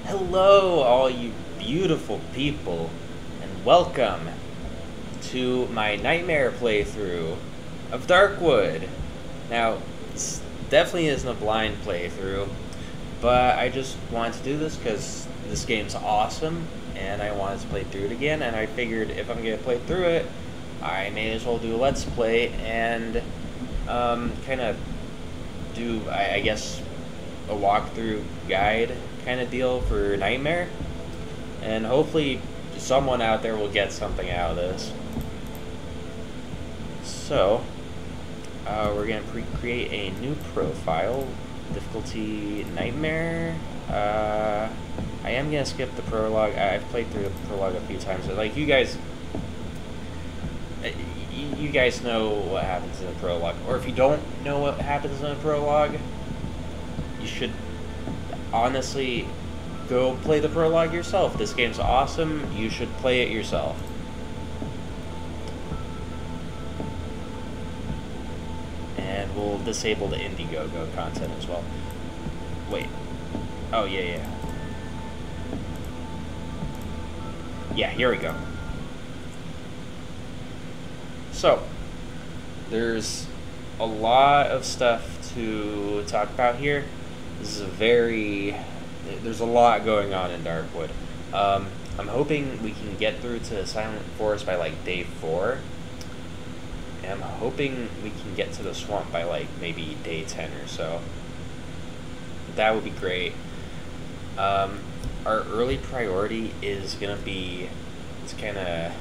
Hello, all you beautiful people, and welcome to my nightmare playthrough of Darkwood. Now, this definitely isn't a blind playthrough, but I just wanted to do this because this game's awesome, and I wanted to play through it again, and I figured if I'm going to play through it, I may as well do a Let's Play and kind of do, I guess, a walkthrough guide kind of deal for Nightmare, and hopefully someone out there will get something out of this. So we're gonna create a new profile, difficulty Nightmare. I am gonna skip the prologue. I've played through the prologue a few times, but like you guys know what happens in the prologue, or if you don't know what happens in the prologue, you should honestly go play the prologue yourself. This game's awesome. You should play it yourself. And we'll disable the Indiegogo content as well. Wait. Oh, yeah. Yeah, here we go. So, there's a lot of stuff to talk about here. This is there's a lot going on in Darkwood. I'm hoping we can get through to Silent Forest by like day 4. And I'm hoping we can get to the swamp by like maybe day 10 or so. That would be great. Our early priority is gonna be to kind of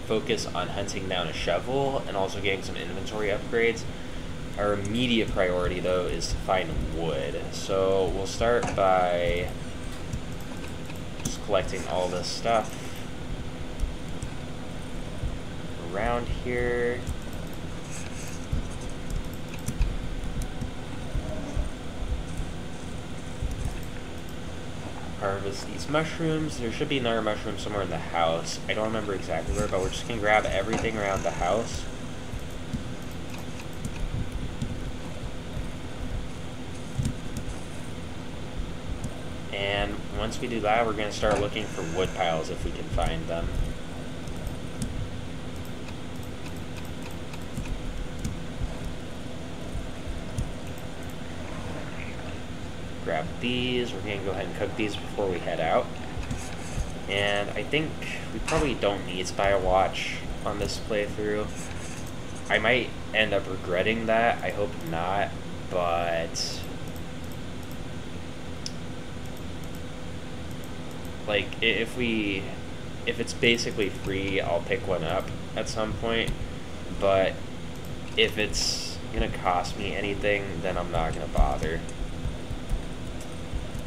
focus on hunting down a shovel and also getting some inventory upgrades. Our immediate priority, though, is to find wood. So we'll start by just collecting all this stuff around here. Harvest these mushrooms. There should be another mushroom somewhere in the house. I don't remember exactly where, but we're just going to grab everything around the house. And once we do that, we're going to start looking for wood piles if we can find them. Grab these. We're going to go ahead and cook these before we head out. And I think we probably don't need to buy a watch on this playthrough. I might end up regretting that. I hope not, but like, if it's basically free, I'll pick one up at some point, but if it's gonna cost me anything, then I'm not gonna bother.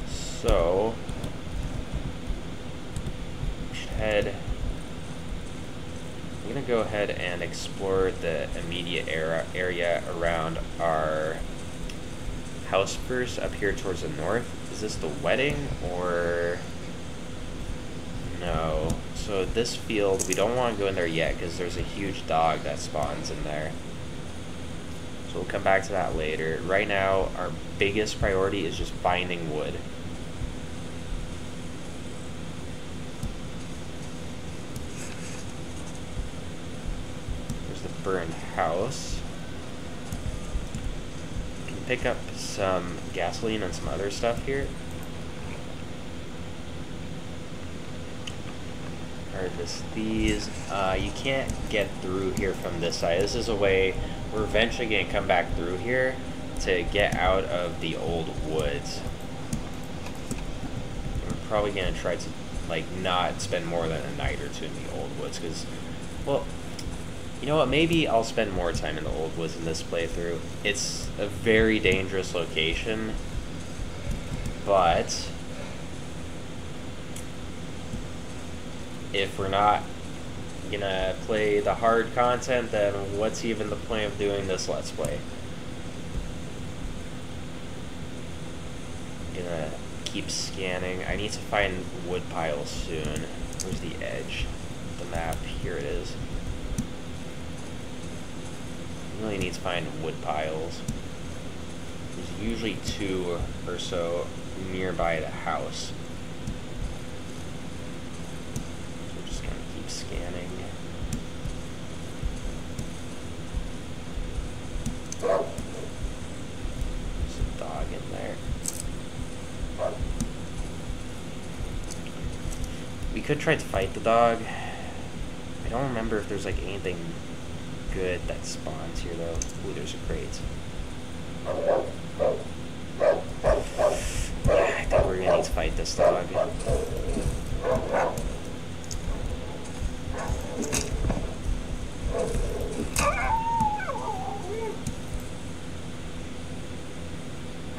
So we should I'm gonna go ahead and explore the immediate area around our house first, up here towards the north. Is this the wedding, or no? So this field, we don't want to go in there yet because there's a huge dog that spawns in there. So we'll come back to that later. Right now, our biggest priority is just finding wood. There's the burned house. We can pick up some gasoline and some other stuff here. Harvest these. You can't get through here from this side. This is a way we're eventually going to come back through here to get out of the old woods. We're probably going to try to like not spend more than a night or two in the old woods because, well, you know what, maybe I'll spend more time in the old woods in this playthrough. It's a very dangerous location, but if we're not gonna play the hard content, then what's even the point of doing this Let's Play? I'm gonna keep scanning. I need to find wood piles soon. Where's the edge? The map. Here it is. I really need to find wood piles. There's usually 2 or so nearby the house. We could try to fight the dog. I don't remember if there's like anything good that spawns here though. Ooh, there's a crate. I think we're gonna need to fight this dog.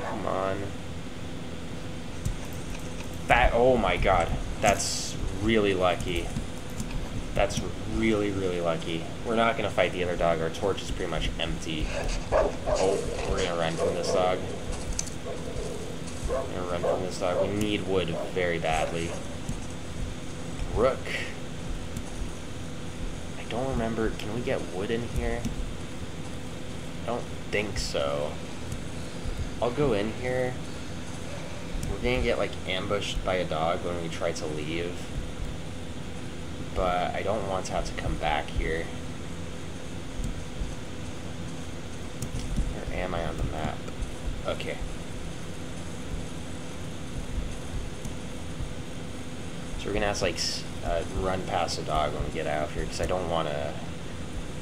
Come on. Oh my god. That's really lucky. That's really, really lucky. We're not going to fight the other dog. Our torch is pretty much empty. Oh, we're going to run from this dog. We're going to run from this dog. We need wood very badly. Rook. I don't remember. Can we get wood in here? I don't think so. I'll go in here. We're going to get, like, ambushed by a dog when we try to leave. But I don't want to have to come back here. Where am I on the map? Okay. So we're gonna have to like run past the dog when we get out of here, because I don't want to.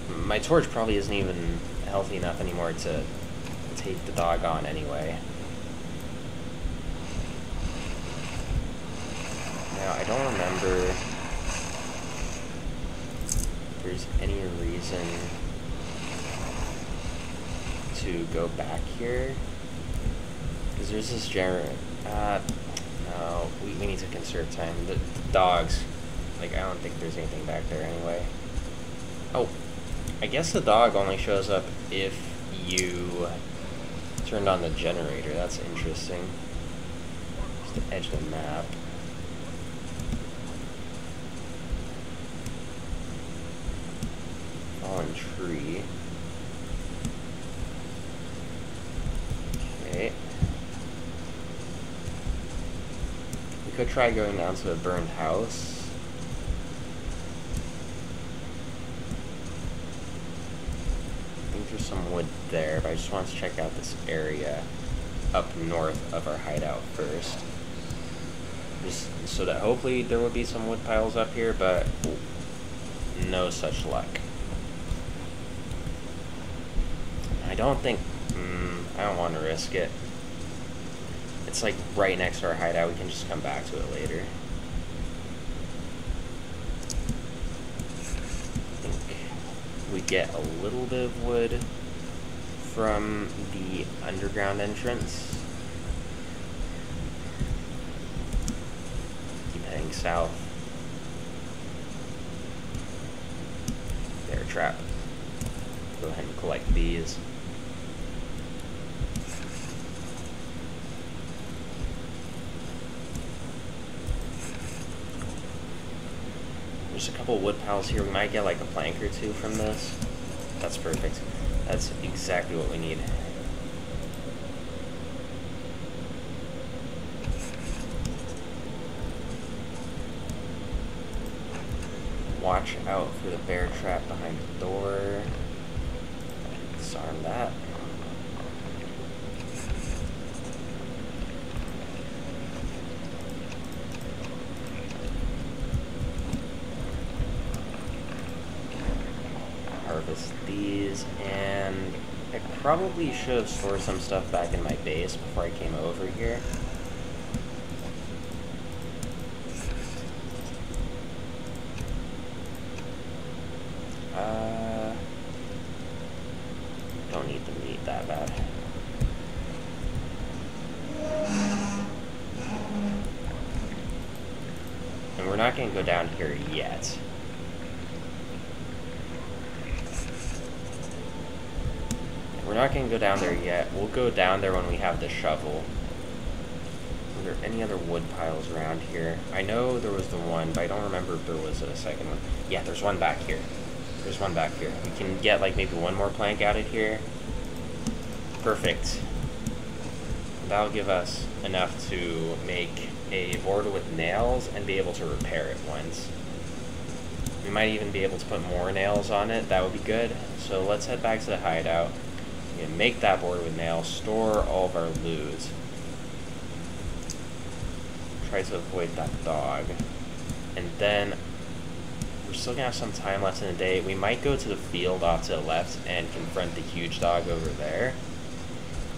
My torch probably isn't even healthy enough anymore to take the dog on anyway. Now I don't remember if there's any reason to go back here, because there's this generator. No, we need to conserve time. The dogs, like, I don't think there's anything back there anyway. Oh, I guess the dog only shows up if you turned on the generator. That's interesting. Just the edge of the map. Fallen tree. Okay. We could try going down to a burned house. I think there's some wood there, but I just want to check out this area up north of our hideout first. Just so that hopefully there would be some wood piles up here, but no such luck. I don't think, I don't want to risk it. It's like right next to our hideout, we can just come back to it later. I think we get a little bit of wood from the underground entrance. Keep heading south. Bear trap. Go ahead and collect these. There's a couple wood piles here. We might get like a plank or two from this. That's perfect. That's exactly what we need. Watch out for the bear trap behind the door. Disarm that. Harvest these, and I probably should have stored some stuff back in my base before I came over here. Don't need the meat that bad. And we're not going to go down here yet. We're not going to go down there yet. We'll go down there when we have the shovel. Are there any other wood piles around here? I know there was the one, but I don't remember if there was a second one. Yeah, there's one back here. There's one back here. We can get like maybe one more plank out of here. Perfect. That'll give us enough to make a board with nails and be able to repair it once. We might even be able to put more nails on it. That would be good. So let's head back to the hideout. And make that board with nails. Store all of our loot. Try to avoid that dog. And then we're still gonna have some time left in the day. We might go to the field off to the left and confront the huge dog over there.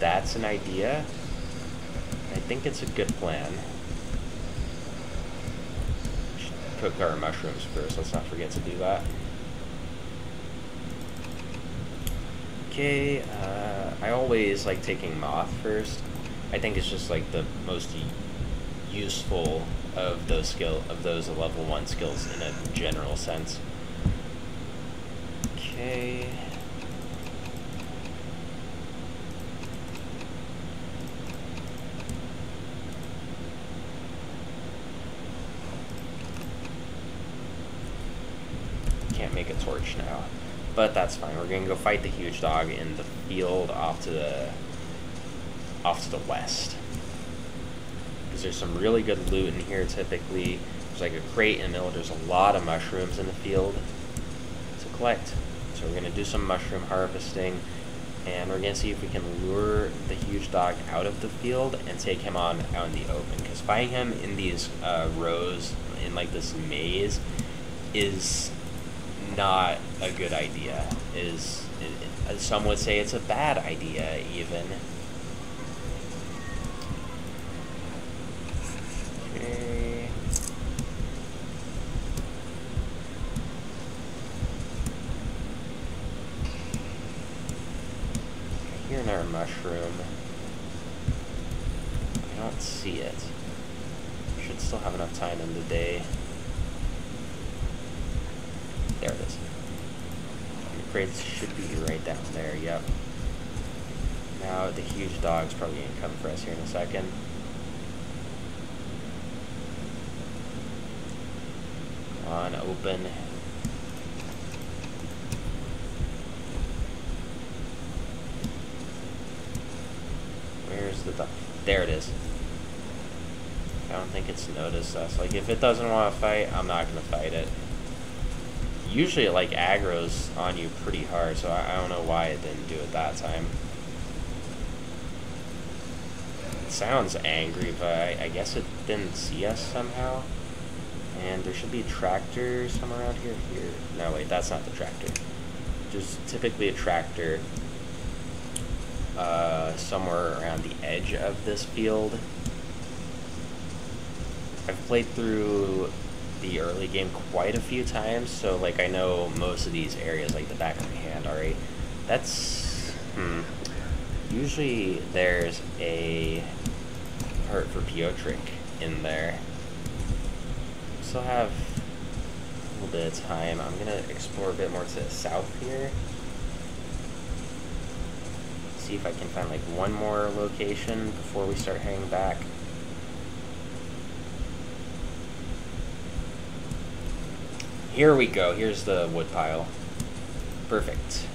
That's an idea. I think it's a good plan. We should cook our mushrooms first. Let's not forget to do that. Okay, I always like taking moth first. I think it's just like the most useful of those level 1 skills in a general sense. Okay. Can't make a torch now, but that's fine. We're gonna go fight the huge dog in the field off to the west. Because there's some really good loot in here typically. There's like a crate in the middle. There's a lot of mushrooms in the field to collect. So we're going to do some mushroom harvesting. And we're going to see if we can lure the huge dog out of the field and take him on out in the open. Because fighting him in these rows, in like this maze, is not a good idea. Some would say it's a bad idea even. Okay. Here in our mushroom. I don't see it. Should still have enough time in the day. There it is. The crates should be right down there, yep. Now the huge dog's probably gonna come for us here in a second. Come on, open. Where's the dog? There it is. I don't think it's noticed us. Like, if it doesn't want to fight, I'm not gonna fight it. Usually it like aggro's on you pretty hard, so I don't know why it didn't do it that time. It sounds angry, but I guess it didn't see us somehow. And there should be a tractor somewhere around here. No, wait, that's not the tractor. There's typically a tractor somewhere around the edge of this field. I've played through the early game quite a few times, so like I know most of these areas like the back of my hand already. That's usually there's a part for Piotric in there. Still have a little bit of time. I'm gonna explore a bit more to the south here. See if I can find like one more location before we start heading back. Here we go. Here's the wood pile. Perfect.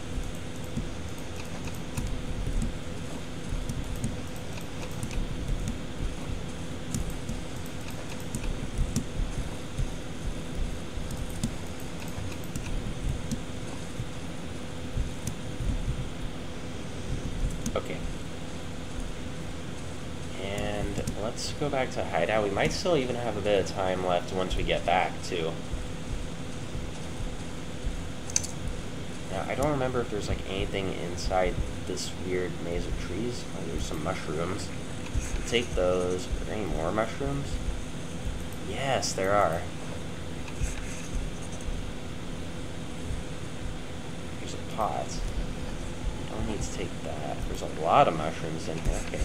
Okay. And let's go back to hideout. We might still even have a bit of time left once we get back, too. Now, I don't remember if there's like anything inside this weird maze of trees. Oh, there's some mushrooms. We'll take those. Are there any more mushrooms? Yes, there are. There's a pot. Don't need to take that. There's a lot of mushrooms in here. Okay.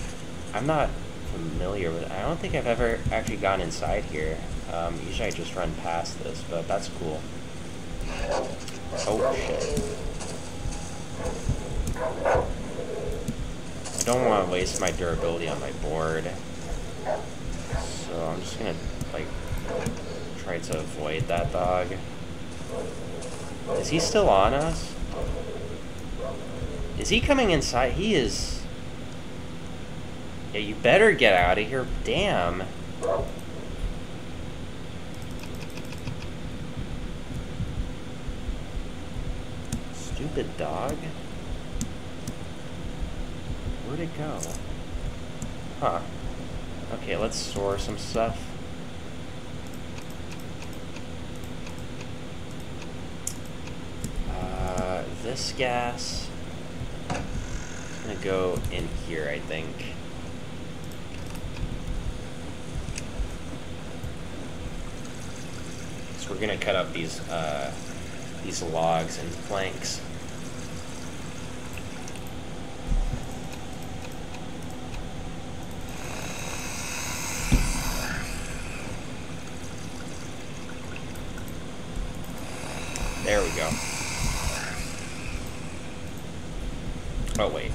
I'm not familiar with it. I don't think I've ever actually gone inside here. Usually I just run past this, but that's cool. Oh, shit. I don't want to waste my durability on my board. So I'm just gonna, like, try to avoid that dog. Is he still on us? Is he coming inside? He is... Yeah, you better get out of here. Damn. Stupid dog. Where'd it go? Huh. Okay, let's store some stuff. this gas. It's gonna go in here, I think. So we're gonna cut up these logs and planks. There we go. Oh, wait.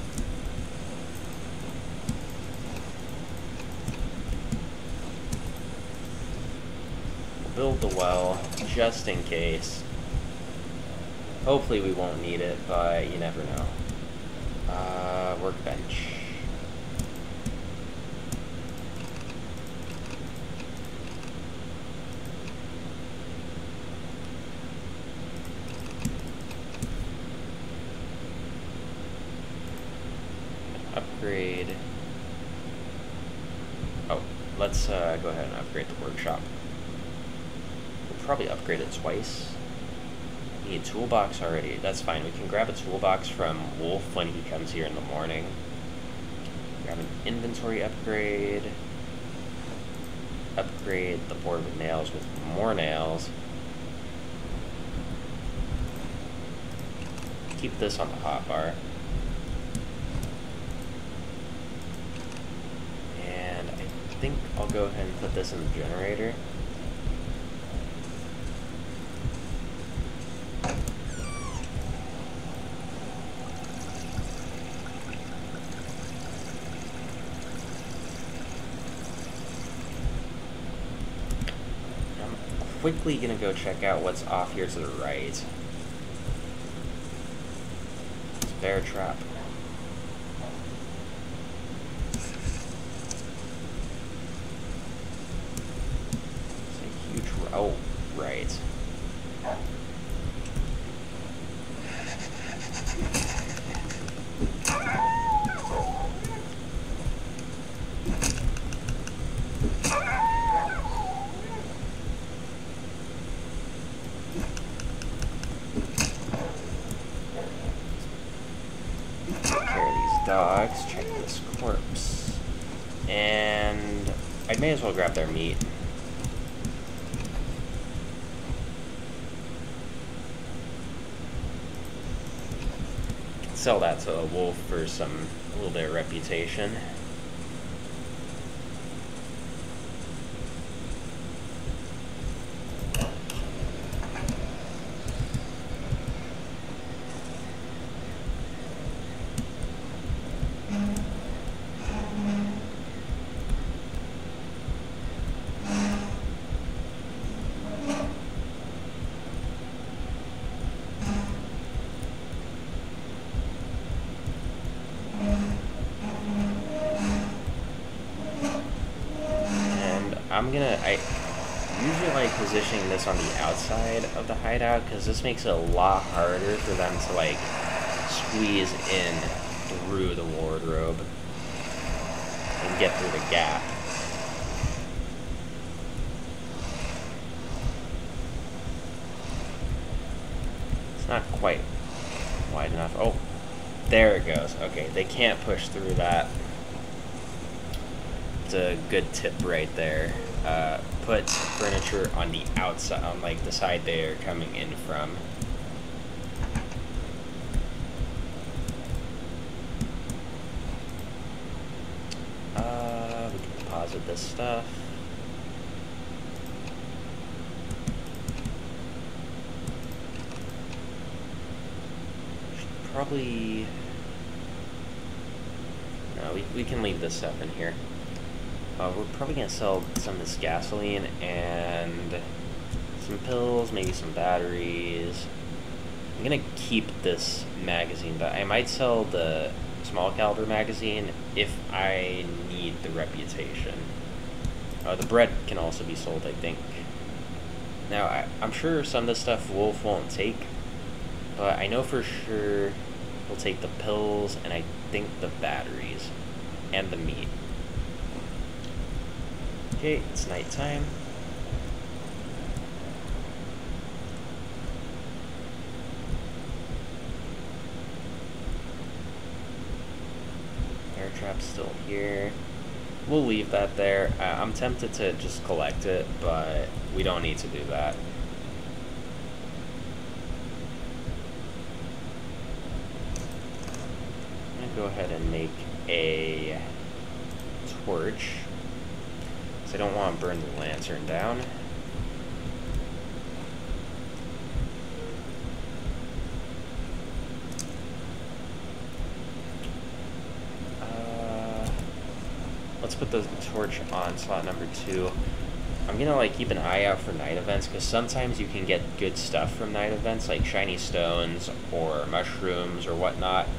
We'll build the well, just in case. Hopefully we won't need it, but you never know. Workbench. Upgrade. Oh, let's go ahead and upgrade the workshop. We'll probably upgrade it twice. Need a toolbox already. That's fine. We can grab a toolbox from Wolf when he comes here in the morning. Grab an inventory upgrade. Upgrade the board with nails with more nails. Keep this on the hotbar. And I think I'll go ahead and put this in the generator. Quickly gonna go check out what's off here to the right. It's a bear trap. It's a huge oh, right. Dogs, check this corpse. And I may as well grab their meat. Sell that to a wolf for a little bit of reputation. I usually like positioning this on the outside of the hideout because this makes it a lot harder for them to like squeeze in through the wardrobe and get through the gap. It's not quite wide enough. Oh, there it goes. Okay, they can't push through that. It's a good tip right there. Put furniture on the outside, on like the side they're coming in from. We can deposit this stuff. Should probably... No, we can leave this stuff in here. We're probably going to sell some of this gasoline and some pills, maybe some batteries. I'm going to keep this magazine, but I might sell the small caliber magazine if I need the reputation. The bread can also be sold, I think. Now, I'm sure some of this stuff Wolf won't take, but I know for sure he'll take the pills and I think the batteries and the meat. Okay, it's nighttime. still here. We'll leave that there. I'm tempted to just collect it, but we don't need to do that. I'm going to go ahead and make a torch, because I don't want to burn the lantern down. Let's put the torch on slot number 2. I'm gonna like keep an eye out for night events, because sometimes you can get good stuff from night events, like shiny stones or mushrooms or whatnot.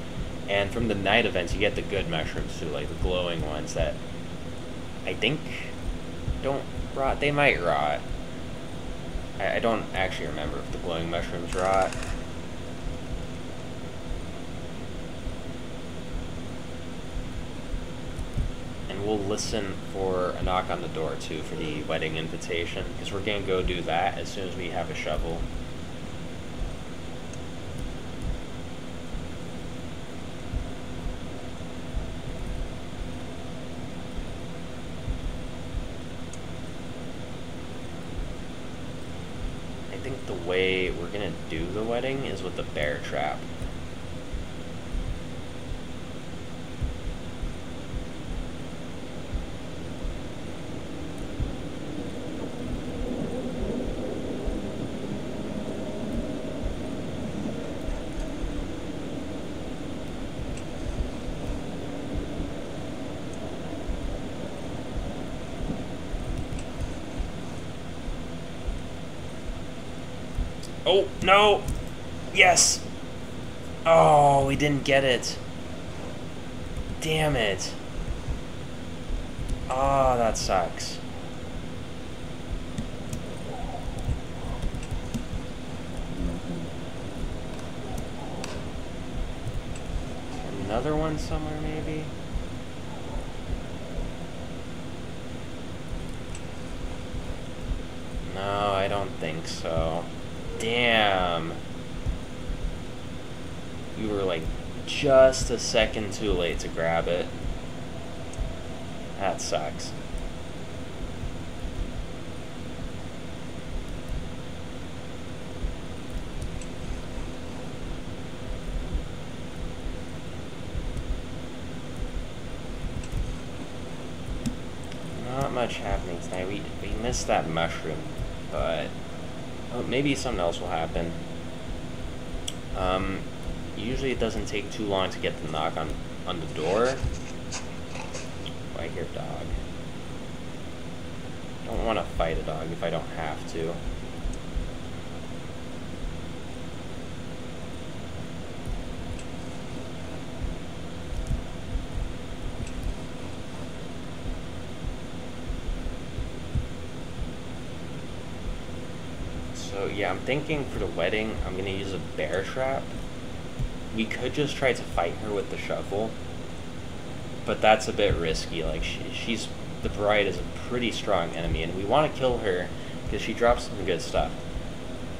And from the night events, you get the good mushrooms too, like the glowing ones that I think don't rot. They might rot. I don't actually remember if the glowing mushrooms rot. We'll listen for a knock on the door too for the wedding invitation, because we're gonna go do that as soon as we have a shovel. I think the way we're gonna do the wedding is with the bear trap. Oh, no! Yes! Oh, we didn't get it. Damn it. Oh, that sucks. Another one somewhere, maybe? No, I don't think so. Damn. We were like just a second too late to grab it. That sucks. Not much happening tonight. We missed that mushroom, but oh, maybe something else will happen. Usually it doesn't take too long to get the knock on the door. Oh, I hear a dog. Don't want to fight a dog if I don't have to. So yeah, I'm thinking for the wedding, I'm gonna use a bear trap. We could just try to fight her with the shovel, but that's a bit risky. Like the bride is a pretty strong enemy, and we want to kill her because she drops some good stuff.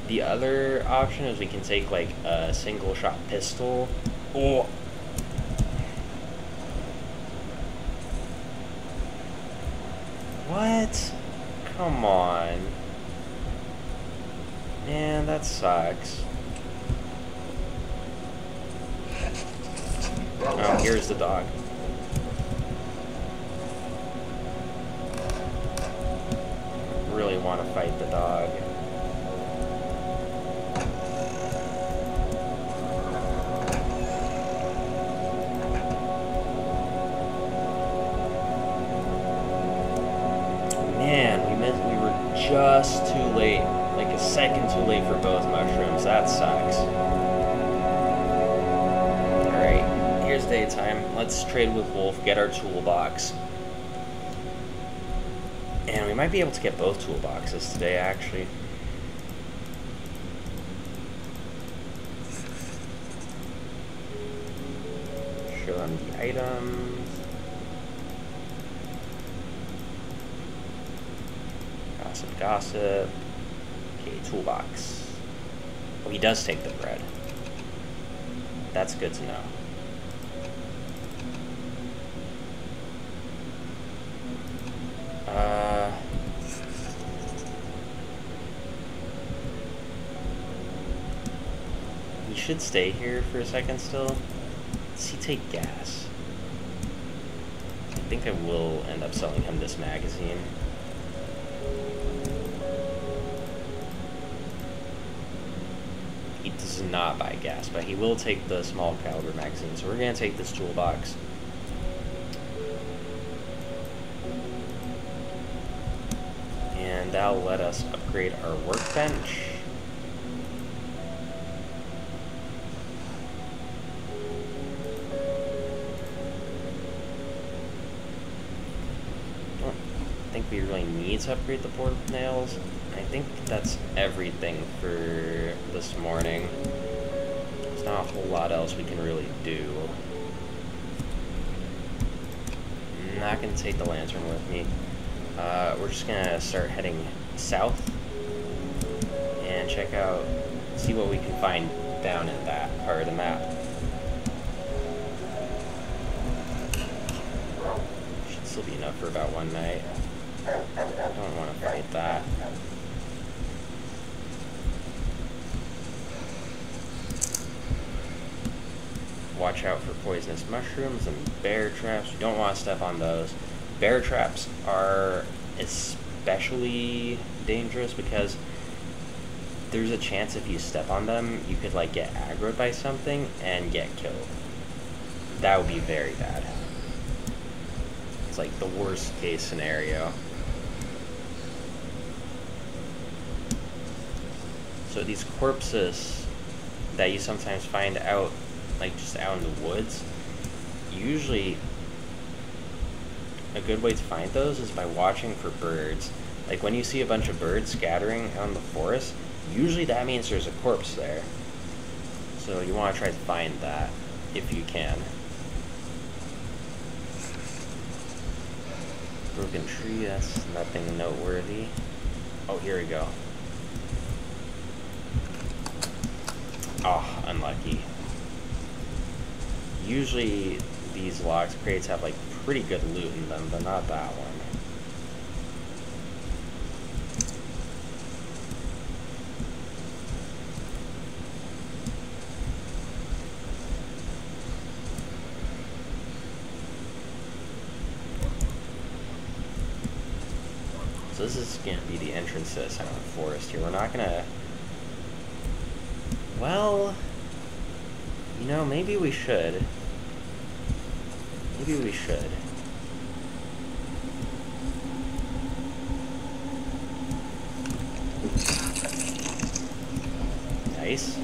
The other option is we can take like a single shot pistol. Oh. What? Come on. Man, that sucks. Oh, here's the dog. Really want to fight the dog. Man, we were just too late. Like a second too late for both mushrooms. That sucks. Alright, here's daytime. Let's trade with Wolf, get our toolbox. And we might be able to get both toolboxes today, actually. Show them the items. Gossip. Okay, toolbox. Oh, he does take the bread. That's good to know. should stay here for a second still. Does he take gas? I think I will end up selling him this magazine. He does not buy gas, but he will take the small caliber magazine. So we're going to take this toolbox. And that'll let us upgrade our workbench. I don't think we really need to upgrade the board with nails. I think that's everything for this morning. There's not a whole lot else we can really do. I'm not going to take the lantern with me. We're just gonna start heading south and check out, see what we can find down in that part of the map. Should still be enough for about one night. I don't want to fight that. Watch out for poisonous mushrooms and bear traps. You don't want to step on those. Bear traps are especially dangerous because there's a chance if you step on them, you could like get aggroed by something and get killed. That would be very bad. It's like the worst case scenario. So these corpses that you sometimes find out, like just out in the woods, usually a good way to find those is by watching for birds. Like when you see a bunch of birds scattering out in the forest, usually that means there's a corpse there. So you want to try to find that if you can. Broken tree, that's nothing noteworthy. Oh, here we go. Oh, unlucky. Usually these logs crates have like pretty good loot in them, but not that one. So this is going to be the entrance to the Silent Forest here. We're not going to... Well, you know, maybe we should. Maybe we should. Nice.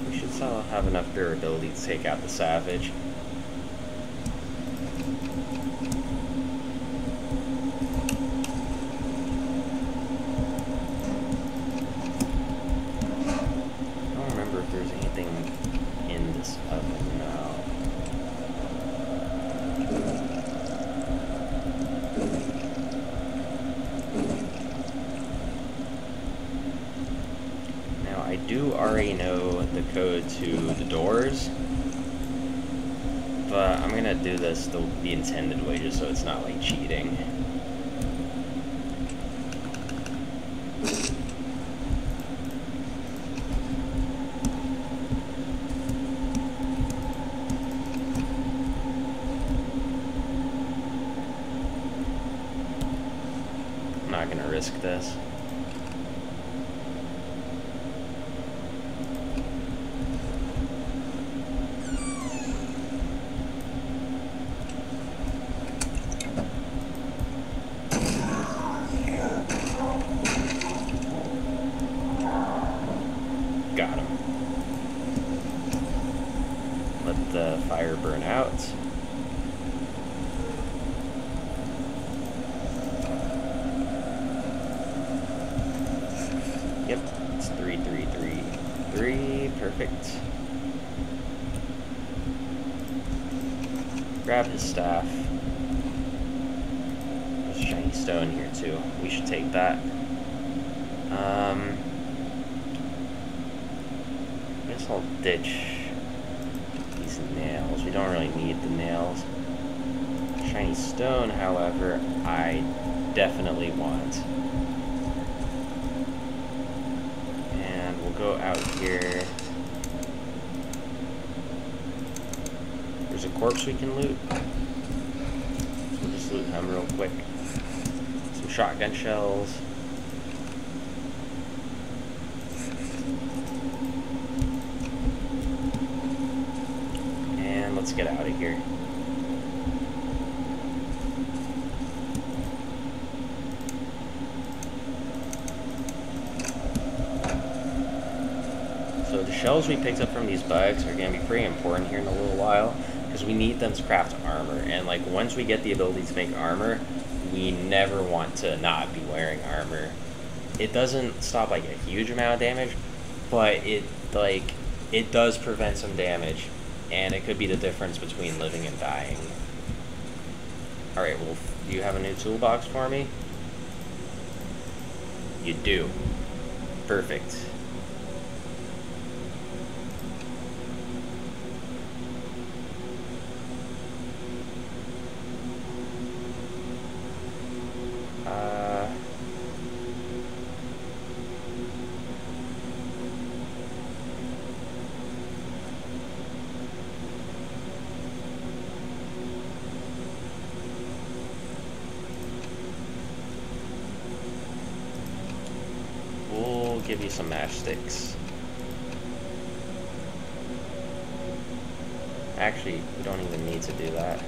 We should still have enough durability to take out the Savage. Already know the code to the doors, but I'm gonna do this the intended way just so it's not like cheating. I'm not gonna risk this. Got him. Let the fire burn out. Yep, it's 3, 3, 3, 3. Perfect. Grab his staff. There's a shiny stone here too. We should take that. I guess I'll ditch these nails. We don't really need the nails. Shiny stone, however, I definitely want. we'll go out here. There's a corpse we can loot. So we'll just loot him real quick. Some shotgun shells. And let's get out of here. So the shells we picked up from these bugs are going to be pretty important here in a little while, because we need them to craft armor. And like once we get the ability to make armor, we never want to not be wearing armor. It doesn't stop like a huge amount of damage, but it does prevent some damage, and it could be the difference between living and dying. Alright, well, do you have a new toolbox for me? You do. Perfect. We'll give you some matchsticks. Actually, we don't even need to do that.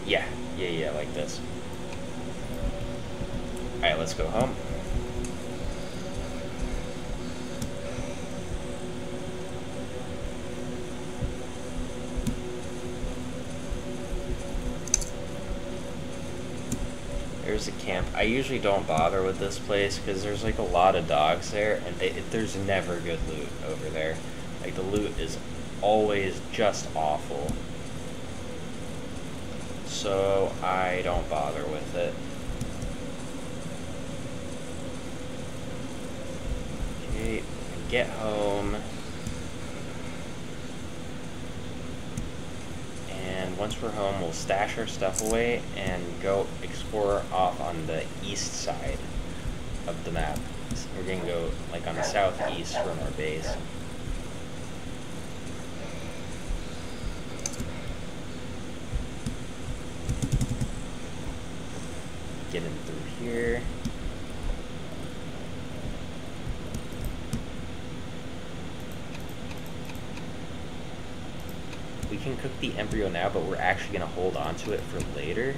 Yeah, like this. Alright, let's go home. There's a camp. I usually don't bother with this place because there's like a lot of dogs there, and there's never good loot over there. Like the loot is always just awful. So I don't bother with it. Okay, get home. And once we're home, we'll stash our stuff away and go explore off on the east side of the map. So we're gonna go like on the southeast from our base. Get in through here. We can cook the embryo now, but we're actually going to hold on to it for later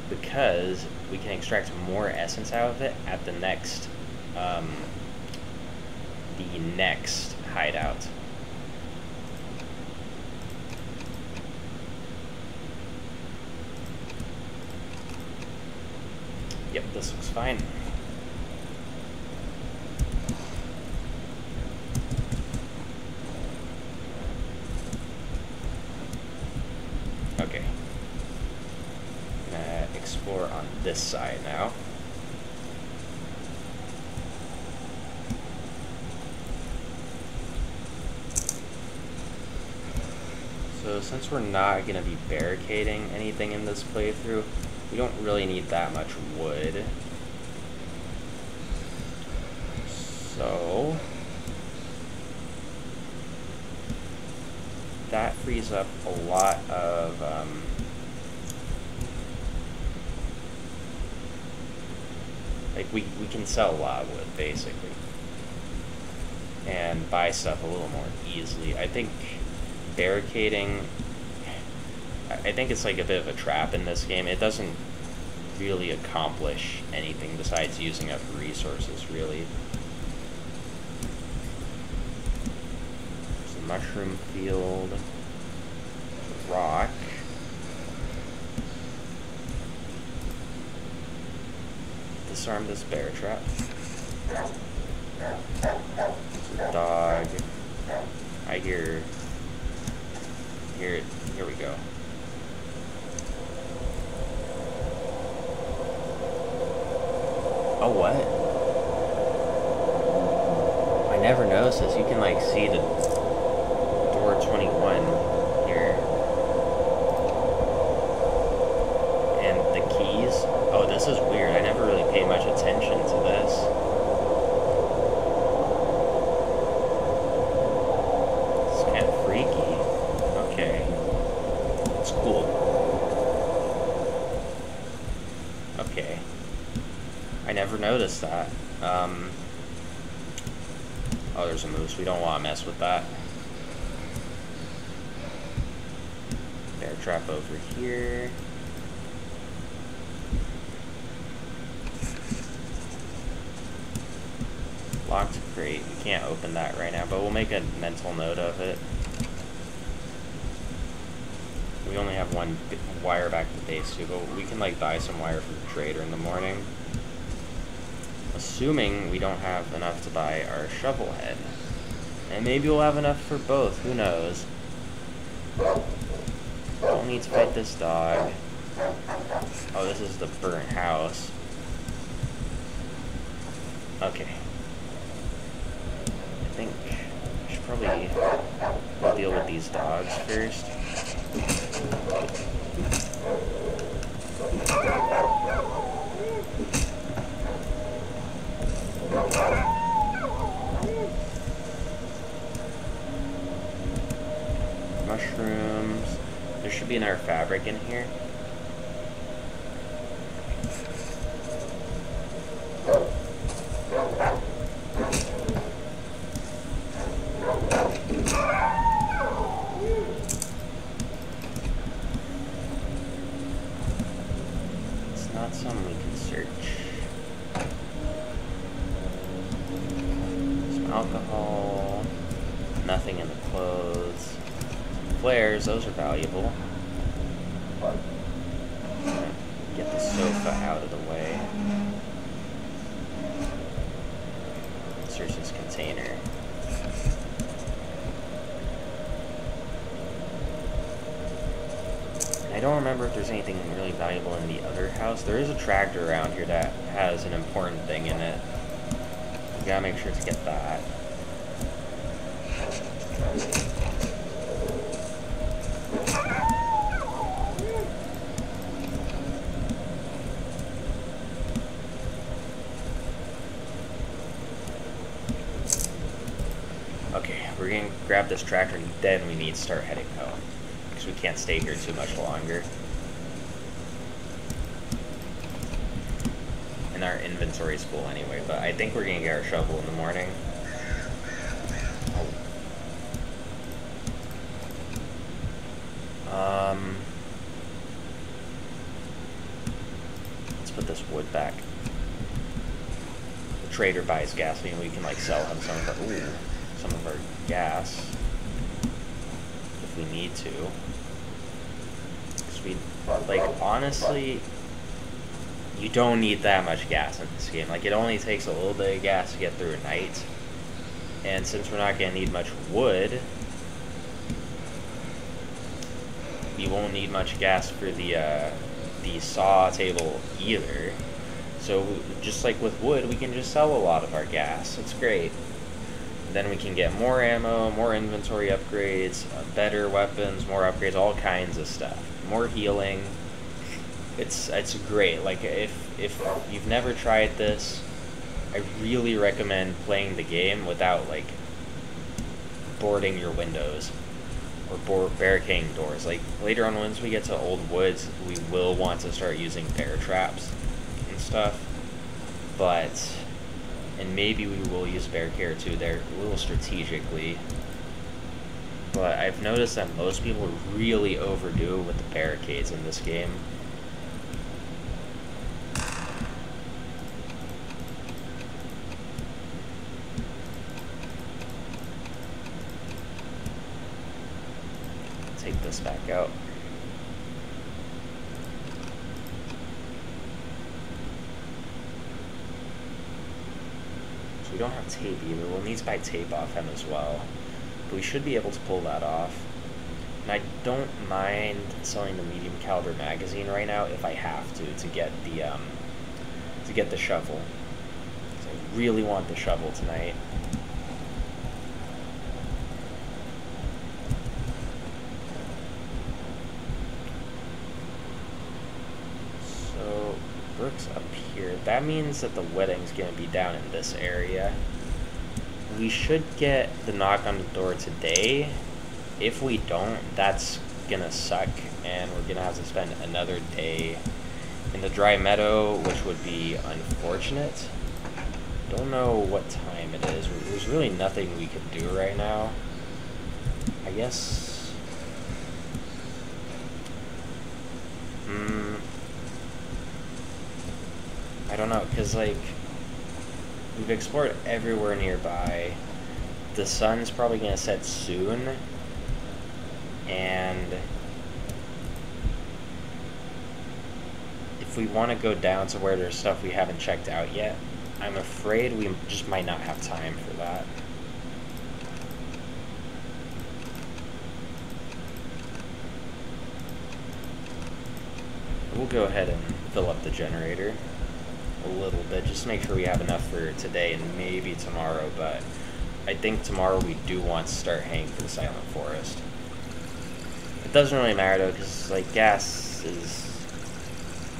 because we can extract more essence out of it at the next hideout. Yep, this looks fine. Okay. Gonna explore on this side now. So since we're not gonna be barricading anything in this playthrough, we don't really need that much wood. So that frees up a lot of like we can sell a lot of wood basically and buy stuff a little more easily. I think barricading, I think it's like a bit of a trap in this game. It doesn't really accomplish anything besides using up resources, really. There's a mushroom field, a rock. Disarm this bear trap. There's a dog. I hear it. Here we go. Oh, what? I never noticed this. You can, like, see the door 21 here. And the keys. Oh, this is weird. I never really paid much attention noticed that. Oh, there's a moose. We don't want to mess with that. Bear trap over here. Locked, great. We can't open that right now, but we'll make a mental note of it. We only have one wire back to base too, but we can like buy some wire from the trader in the morning. Assuming we don't have enough to buy our shovel head. And maybe we'll have enough for both, who knows. Don't need to fight this dog. Oh, this is the burnt house. Okay. I think I should probably deal with these dogs first. Mushrooms. There should be another fabric in here. It's not something we can search. Some alcohol. Nothing in the clothes. Flares, those are valuable. Get the sofa out of the way. Search this container. I don't remember if there's anything really valuable in the other house. There is a tractor around here that has an important thing in it. We gotta make sure to get that. Okay, we're gonna grab this tractor and then we need to start heading home. Because we can't stay here too much longer. And our inventory's full anyway, but I think we're gonna get our shovel in the morning. Let's put this wood back. The trader buys gasoline, we can like sell him some of our gas if we need to. Because we like honestly, you don't need that much gas in this game. Like it only takes a little bit of gas to get through a night, and since we're not gonna need much wood, we won't need much gas for the saw table either. So just like with wood, we can just sell a lot of our gas. It's great. Then we can get more ammo, more inventory upgrades, better weapons, more upgrades, all kinds of stuff. More healing. It's great. Like if you've never tried this, I really recommend playing the game without like boarding your windows or barricading doors. Like later on, once we get to old woods, we will want to start using bear traps and stuff. And maybe we will use bear care too. They're a little strategically. But I've noticed that most people really overdo with the barricades in this game. Take this back out. So we don't have tape either. We'll need to buy tape off him as well. But we should be able to pull that off. And I don't mind selling the medium caliber magazine right now if I have to get the shovel. So I really want the shovel tonight. Brooks up here. That means that the wedding's gonna be down in this area. We should get the knock on the door today. If we don't, that's gonna suck, and we're gonna have to spend another day in the dry meadow, which would be unfortunate. Don't know what time it is. There's really nothing we could do right now. I guess... I don't know, because, like, we've explored everywhere nearby. The sun's probably going to set soon. And if we want to go down to where there's stuff we haven't checked out yet, I'm afraid we just might not have time for that. We'll go ahead and fill up the generator a little bit, just to make sure we have enough for today and maybe tomorrow, but I think tomorrow we do want to start heading for the Silent Forest. It doesn't really matter though, because like gas is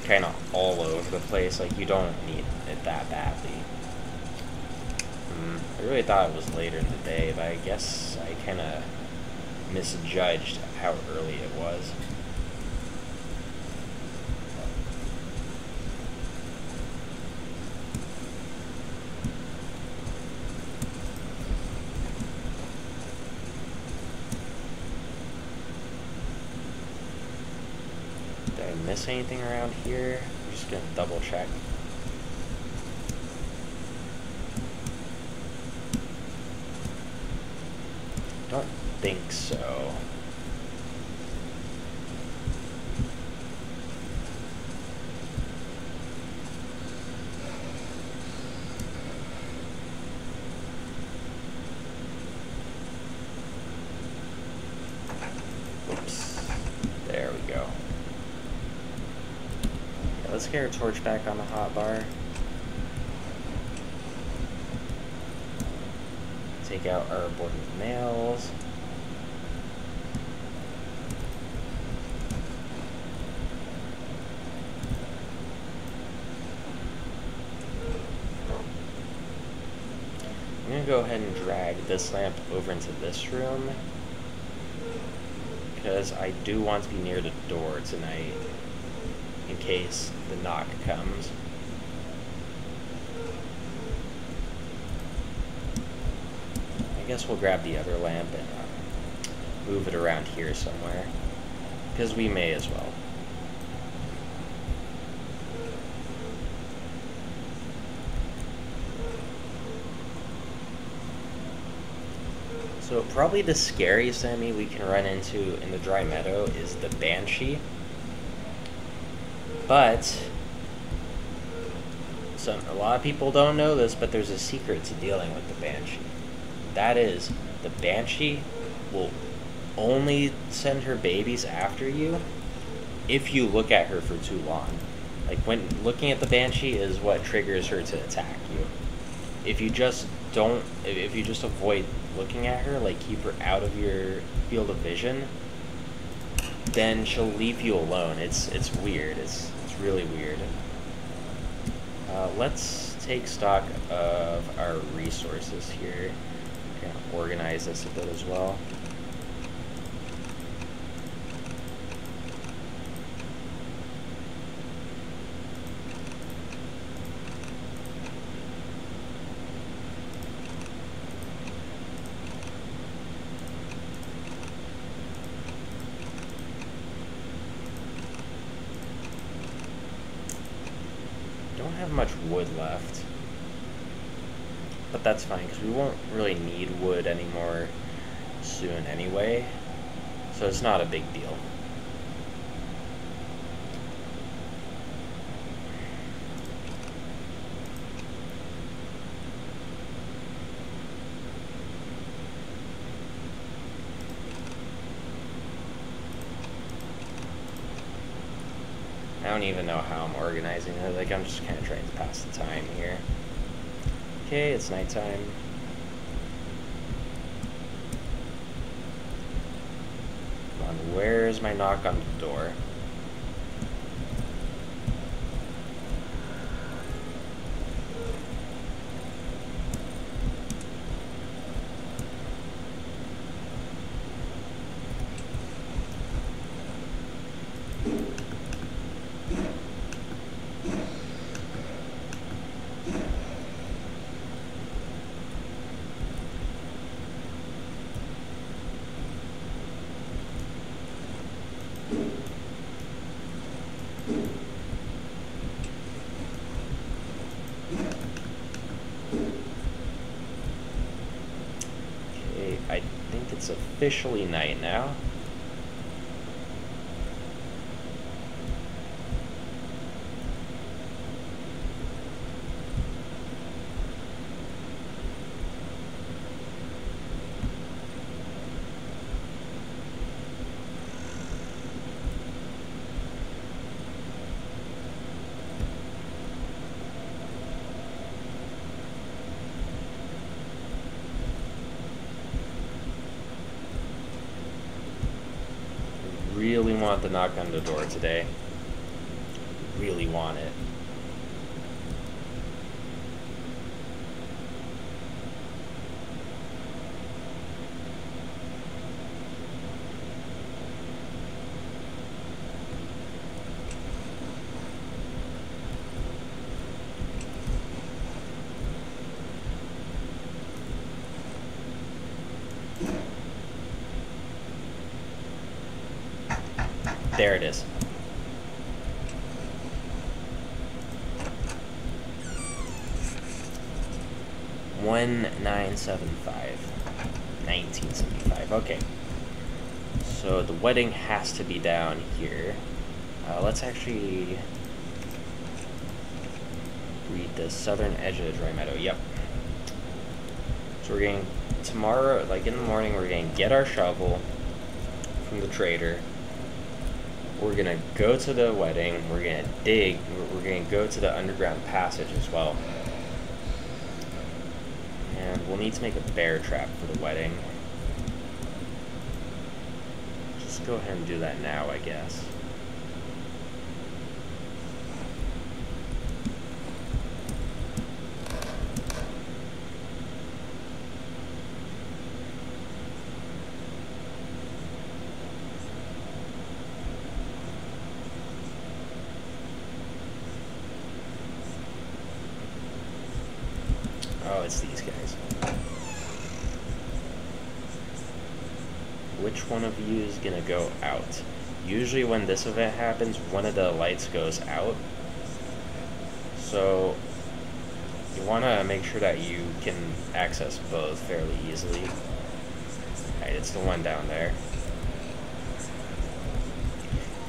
kind of all over the place. Like you don't need it that badly. I really thought it was later in the day, but I guess I kind of misjudged how early it was. Miss anything around here? I'm just gonna double check. Don't think so. Oops. There we go. Let's get our torch back on the hotbar. Take out our aborted nails. I'm gonna go ahead and drag this lamp over into this room, because I do want to be near the door tonight in case the knock comes. I guess we'll grab the other lamp and move it around here somewhere, because we may as well. So probably the scariest enemy we can run into in the dry meadow is the Banshee. But a lot of people don't know this, but there's a secret to dealing with the Banshee. That is, the Banshee will only send her babies after you if you look at her for too long. Like, when looking at the Banshee is what triggers her to attack you. If you just avoid looking at her, like keep her out of your field of vision, then she'll leave you alone. It's weird. It's really weird. Let's take stock of our resources here. Kind of organize this a bit as well. Much wood left, but that's fine because we won't really need wood anymore soon anyway, so it's not a big deal. I don't even know how I'm organizing it. Like, I'm just kind of trying to pass the time here. Okay, it's nighttime. Come on, where's my knock on the door? officially night now. Really want to knock on the door today. Really want it. There it is. $1975. Okay. So the wedding has to be down here. Let's actually read the southern edge of the dry meadow. Yep. So we're going tomorrow, like in the morning, we're going to get our shovel from the trader. We're going to go to the wedding. We're going to dig. We're going to go to the underground passage as well. And we'll need to make a bear trap for the wedding. Just go ahead and do that now, I guess. Oh, it's these guys. Which one of you is gonna go out? Usually when this event happens, one of the lights goes out. So you wanna make sure that you can access both fairly easily. Alright, it's the one down there.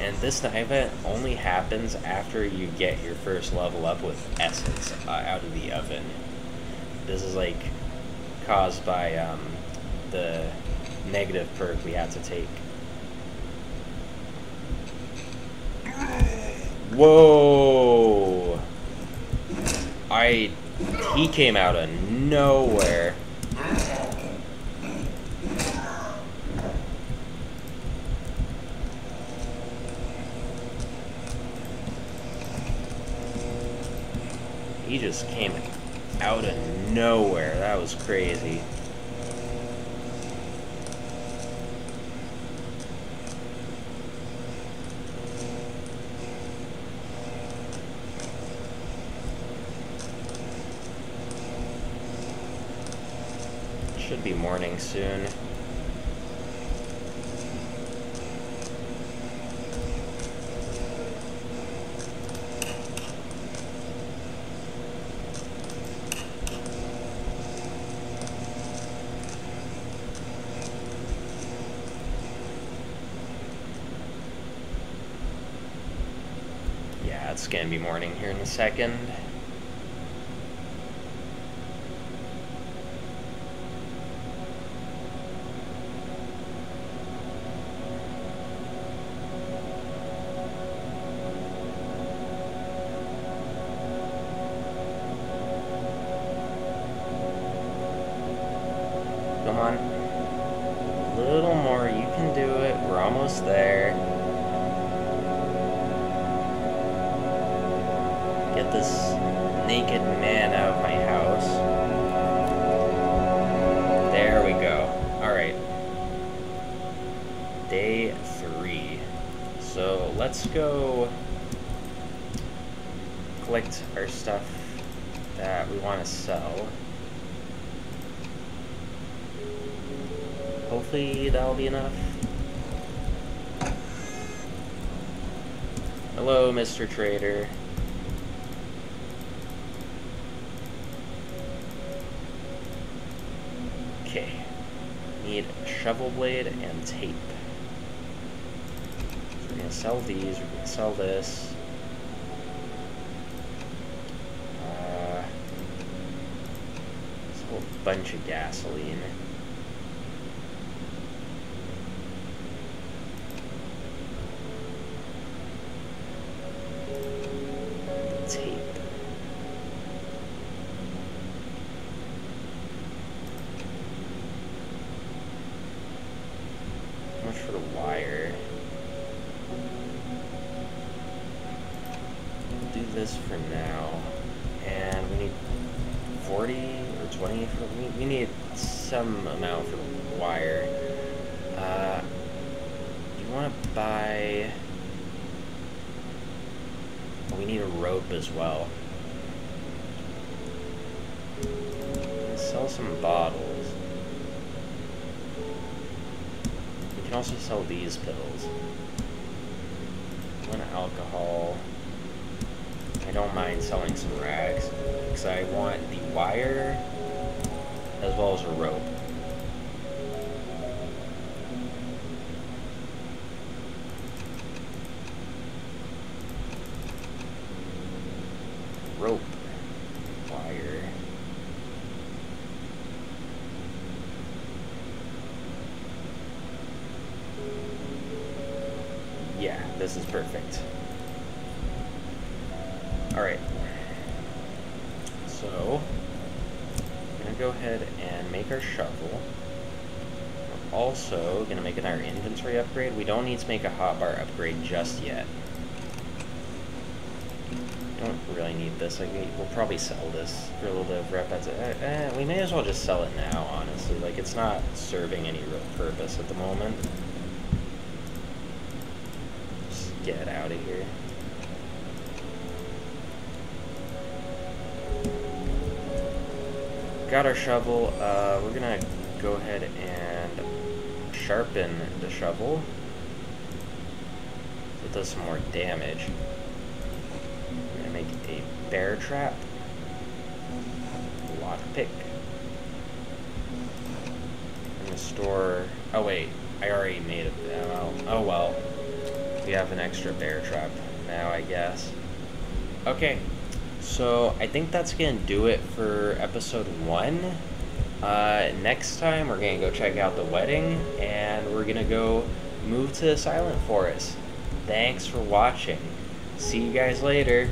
And this night event only happens after you get your first level up with essence out of the oven. This is like caused by the negative perk we had to take. Whoa! He came out of nowhere. He just came out of nowhere. That was crazy. Should be morning soon. Yeah, it's gonna be morning here in a second. Come on. A little more. You can do it. We're almost there. Get this naked man out of my house. There we go. Alright. Day 3. So let's go collect our stuff that we want to sell. Hopefully that'll be enough. Hello, Mr. Trader. Okay. Need shovel blade and tape. So we're gonna sell these. We're gonna sell this. There's a whole bunch of gasoline. Tape. How much for the wire? We'll do this for now. And we need 40 or 20 for we need some amount for the wire. You want to buy... We need a rope as well. Let's sell some bottles. We can also sell these pills. One alcohol. I don't mind selling some rags because I want the wire as well as a rope. Rope, wire. Yeah, this is perfect. Alright. So, I'm going to go ahead and make our shovel. We're also going to make our inventory upgrade. We don't need to make a hotbar upgrade just yet. Don't really need this. Like, we'll probably sell this for a little bit of rep. We may as well just sell it now, honestly. Like, it's not serving any real purpose at the moment. Just get out of here. Got our shovel. We're gonna go ahead and sharpen the shovel. So it does some more damage. Make a bear trap, lockpick. I'm gonna store. Oh wait, I already made it. Oh well, we have an extra bear trap now, I guess. Okay, so I think that's gonna do it for episode 1. Next time we're gonna go check out the wedding, and we're gonna go move to the Silent Forest. Thanks for watching. See you guys later.